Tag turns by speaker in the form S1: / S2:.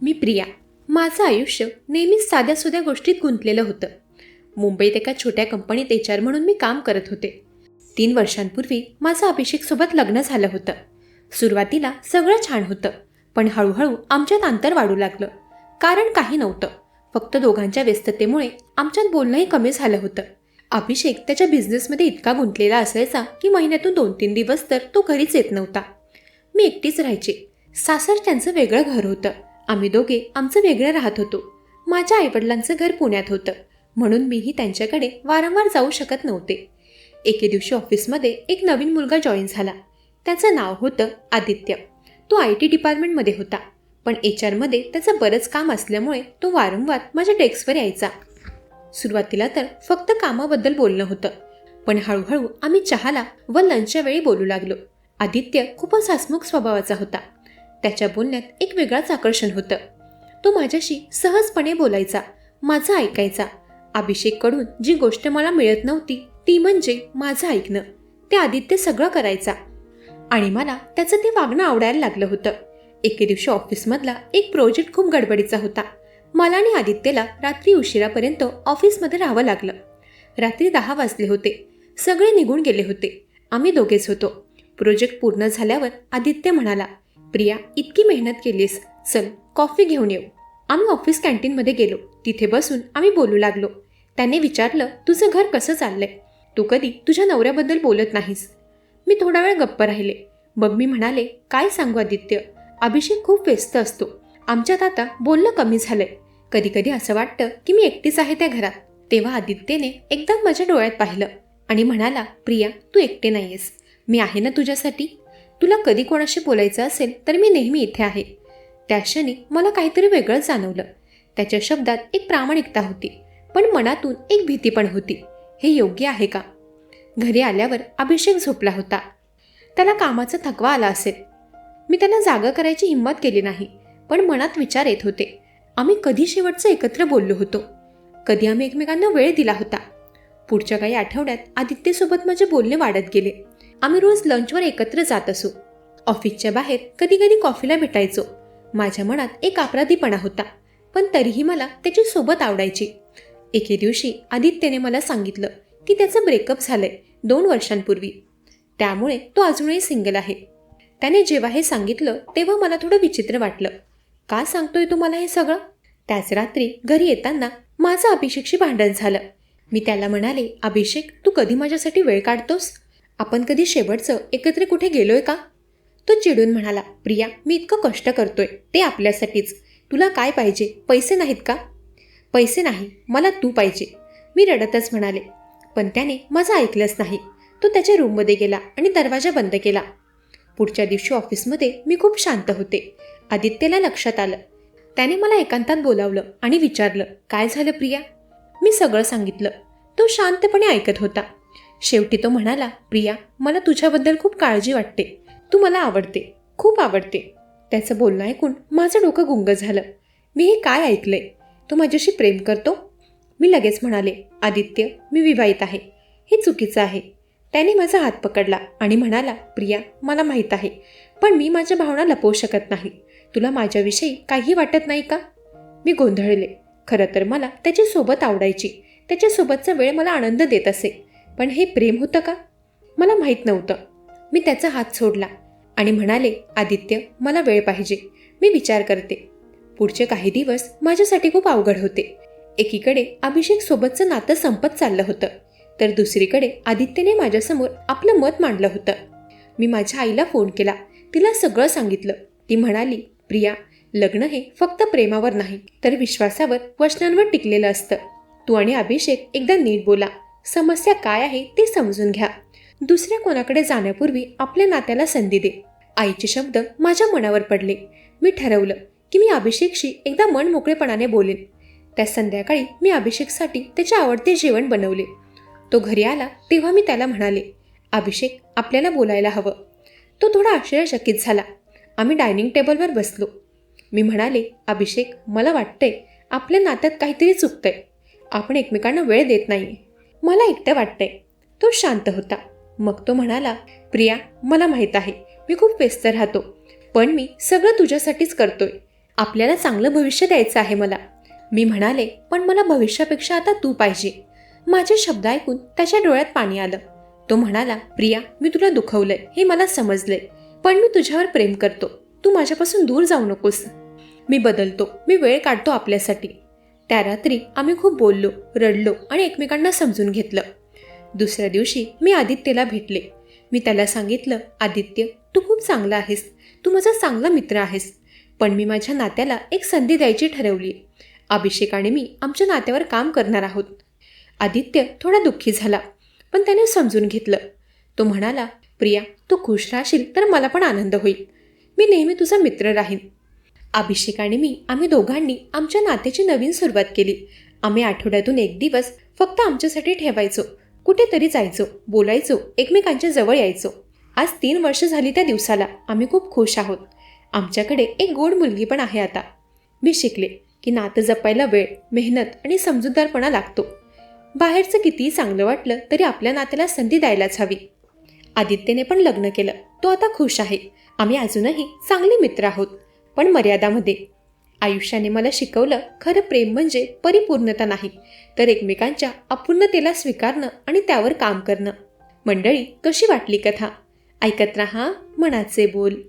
S1: मी प्रिया. माझं आयुष्य नेहमीच साध्यासुध्या गोष्टीत गुंतलेलं होतं. मुंबईत एका छोट्या कंपनीत HR म्हणून मी काम करत होते. 3 वर्षांपूर्वी माझं अभिषेकसोबत लग्न झालं होतं. सुरुवातीला सगळं छान होतं, पण हळूहळू आमच्यात अंतर वाढू लागलं. कारण काही नव्हतं, फक्त दोघांच्या व्यस्ततेमुळे आमच्यात बोलणंही कमी झालं होतं. अभिषेक त्याच्या बिझनेसमध्ये इतका गुंतलेला असायचा की महिन्यातून 2-3 दिवस तर तो घरीच येत नव्हता. मी एकटीच राहायचे. सासर त्यांचं वेगळं घर होतं. आम्ही दोघे आमचं वेगळं राहत होतो. माझ्या आईवडिलांचं घर पुण्यात होतं, म्हणून मीही त्यांच्याकडे वारंवार जाऊ शकत नव्हते. एके दिवशी ऑफिसमध्ये एक नवीन मुलगा जॉईन झाला. त्याचं नाव होतं आदित्य. तो IT डिपार्टमेंटमध्ये होता, पण HR मध्ये त्याचं बरंच काम असल्यामुळे तो वारंवार माझ्या डेस्कवर यायचा. सुरुवातीला तर फक्त कामाबद्दल बोलणं होतं, पण हळूहळू आम्ही चहाला व लंचच्या वेळी बोलू लागलो. आदित्य खूपच हसमुख स्वभावाचा होता. त्याच्या बोलण्यात एक वेगळाच आकर्षण होतं. तो माझ्याशी सहजपणे बोलायचा, माझं ऐकायचा. अभिषेककडून जी गोष्ट मला मिळत नव्हती ती म्हणजे माझं ऐकणं. ते आदित्य सगळं करायचा आणि मला त्याचं ते वागणं आवडायला लागलं होतं. एके दिवशी ऑफिसमधला एक प्रोजेक्ट खूप गडबडीचा होता. मला आणि आदित्यला रात्री उशिरापर्यंत ऑफिसमध्ये राहावं लागलं. रात्री 10 वाजले होते. सगळे निघून गेले होते. आम्ही दोघेच होतो. प्रोजेक्ट पूर्ण झाल्यावर आदित्य म्हणाला, प्रिया, इतकी मेहनत केलीस, चल कॉफी घेऊन येऊ. आम्ही ऑफिस कॅन्टीनमध्ये गेलो. तिथे बसून आम्ही बोलू लागलो. त्याने विचारलं, तुझं घर कसं चाललंय? तू कधी तुझ्या नवऱ्याबद्दल बोलत नाहीस. मी थोडा वेळ गप्प राहिले. मग मी म्हणाले, काय सांगू आदित्य, अभिषेक खूप व्यस्त असतो. आमच्यात आता बोलणं कमी झालंय. कधी कधी असं वाटतं की मी एकटीच आहे त्या घरात. तेव्हा आदित्यने एकदम माझ्या डोळ्यात पाहिलं आणि म्हणाला, प्रिया, तू एकटे नाहीयेस. मी आहे ना तुझ्यासाठी. तुला कधी कोणाशी बोलायचं असेल तर मी नेहमी इथे आहे. त्या क्षणी मला काहीतरी वेगळंच जाणवलं. त्याच्या शब्दात एक प्रामाणिकता होती, पण मनातून एक भीती पण होती. हे योग्य आहे का? घरी आल्यावर अभिषेक झोपला होता. त्याला कामाचा थकवा आला असेल. मी त्याला जागा करायची हिंमत केली नाही, पण मनात विचार येत होते. आम्ही कधी शेवटचं एकत्र बोललो होतो? कधी आम्ही एकमेकांना वेळ दिला होता? पुढच्या काही आठवड्यात आदित्यसोबत माझे बोलणे वाढत गेले. आम्ही रोज लंचवर एकत्र जात असू. ऑफिसच्या बाहेर कधी कधी कॉफीला भेटायचो. माझ्या मनात एक अपराधीपणा होता, पण तरीही मला त्याची सोबत आवडायची. एके दिवशी आदित्यने मला सांगितलं की त्याचं ब्रेकअप झालंय 2 वर्षांपूर्वी. त्यामुळे तो अजूनही सिंगल आहे. त्याने जेव्हा हे सांगितलं तेव्हा मला थोडं विचित्र वाटलं. का सांगतोय तू मला हे सगळं? त्याच रात्री घरी येताना माझं अभिषेकशी भांडण झालं. मी त्याला म्हणाले, अभिषेक, तू कधी माझ्यासाठी वेळ काढतोस? आपण कधी शेवटचं एकत्र कुठे गेलोय का? तो चिडून म्हणाला, प्रिया, मी इतकं कष्ट करतोय ते आपल्यासाठीच. तुला काय पाहिजे? पैसे नाहीत का? पैसे नाही, मला तू पाहिजे. मी रडतच म्हणाले, पण त्याने माझं ऐकलंच नाही. तो त्याच्या रूममध्ये गेला आणि दरवाजा बंद केला. पुढच्या दिवशी ऑफिसमध्ये मी खूप शांत होते. आदित्यला लक्षात आलं. त्याने मला एकांतात बोलावलं आणि विचारलं, काय झालं प्रिया? मी सगळं सांगितलं. तो शांतपणे ऐकत होता. शेवटी तो म्हणाला, प्रिया, मला तुझ्याबद्दल खूप काळजी वाटते. तू मला आवडते, खूप आवडते. त्याचं बोलणं ऐकून माझं डोकं गुंग झालं. मी हे काय ऐकलंय? तो माझ्याशी प्रेम करतो? मी लगेच म्हणाले, आदित्य, मी विवाहित आहे. हे चुकीचं आहे. त्याने माझा हात पकडला आणि म्हणाला, प्रिया, मला माहीत आहे, पण मी माझ्या भावना लपवू शकत नाही. तुला माझ्याविषयी काही वाटत नाही का? मी गोंधळले. खरं तर मला त्याची सोबत आवडायची. त्याच्यासोबतचा वेळ मला आनंद देत असे, पण हे प्रेम होतं का? मला माहीत नव्हतं. मी त्याचा हात सोडला आणि म्हणाले, आदित्य, मला वेळ पाहिजे. मी विचार करते. पुढचे काही दिवस माझ्यासाठी खूप अवघड होते. एकीकडे अभिषेक सोबतचं नातं संपत चाललं होतं, तर दुसरीकडे आदित्यने माझ्यासमोर आपलं मत मांडलं होतं. मी माझ्या आईला फोन केला. तिला सगळं सांगितलं. ती म्हणाली, प्रिया, लग्न हे फक्त प्रेमावर नाही तर विश्वासावर, वचनांवर टिकलेलं असतं. तू आणि अभिषेक एकदा नीट बोला. समस्या काय आहे ते समजून घ्या. दुसऱ्या कोणाकडे जाण्यापूर्वी आपल्या नात्याला संधी दे. आईचे शब्द माझ्या मनावर पडले. मी ठरवलं की मी अभिषेकशी एकदा मन मोकळेपणाने बोलेन. त्या संध्याकाळी मी अभिषेकसाठी त्याचे आवडते जेवण बनवले. तो घरी आला तेव्हा मी त्याला म्हणाले, अभिषेक, आपल्याला बोलायला हवं. तो थोडा आश्चर्यचकित झाला. आम्ही डायनिंग टेबलवर बसलो. मी म्हणाले, अभिषेक, मला वाटतंय आपल्या नात्यात काहीतरी चुकतंय. आपण एकमेकांना वेळ देत नाही. मला एकटं वाटतंय. तो शांत होता. मग तो म्हणाला, प्रिया, मला माहीत आहे मी खूप व्यस्त राहतो, पण मी सगळं तुझ्यासाठीच करतोय. आपल्याला चांगलं भविष्य द्यायचं आहे मला. मी म्हणाले, पण मला भविष्यापेक्षा आता तू पाहिजे. माझे शब्द ऐकून त्याच्या डोळ्यात पाणी आलं. तो म्हणाला, प्रिया, मी तुला दुखवलंय हे मला समजलंय, पण मी तुझ्यावर प्रेम करतो. तू माझ्यापासून दूर जाऊ नकोस. मी बदलतो, मी वेळ काढतो आपल्यासाठी. त्या रात्री आम्ही खूप बोललो, रडलो आणि एकमेकांना समजून घेतलं. दुसऱ्या दिवशी मी आदित्यला भेटले. मी त्याला सांगितलं, आदित्य, तू खूप चांगला आहेस, तू माझा चांगला मित्र आहेस, पण मी माझ्या नात्याला एक संधी द्यायची ठरवली. अभिषेक आणि मी आमच्या नात्यावर काम करणार आहोत. आदित्य थोडा दुःखी झाला, पण त्याने समजून घेतलं. तो म्हणाला, प्रिया, तू खुश राहशील तर मला पण आनंद होईल. मी नेहमी तुझा मित्र राहीन. अभिषेक आणि मी आम्ही दोघांनी आमच्या नात्याची नवीन सुरुवात केली. आम्ही आठवड्यातून एक दिवस फक्त आमच्यासाठी ठेवायचो. कुठेतरी जायचो, बोलायचो, एकमेकांच्या जवळ यायचो. आज 3 वर्ष झाली त्या दिवसाला. आम्ही खूप खुश आहोत. आमच्याकडे एक गोड मुलगी पण आहे आता. मी शिकले की नातं जपायला वेळ, मेहनत आणि समजूतदारपणा लागतो. बाहेरचं कितीही चांगलं वाटलं तरी आपल्या नात्याला संधी द्यायलाच हवी. आदित्यने पण लग्न केलं. तो आता खुश आहे. आम्ही अजूनही चांगले मित्र आहोत, पण मर्यादामध्ये. आयुष्याने मला शिकवलं, खरं प्रेम म्हणजे परिपूर्णता नाही, तर एकमेकांच्या अपूर्णतेला स्वीकारणं आणि त्यावर काम करणं. मंडळी, कशी वाटली कथा? ऐकत रहा मनाचे बोल.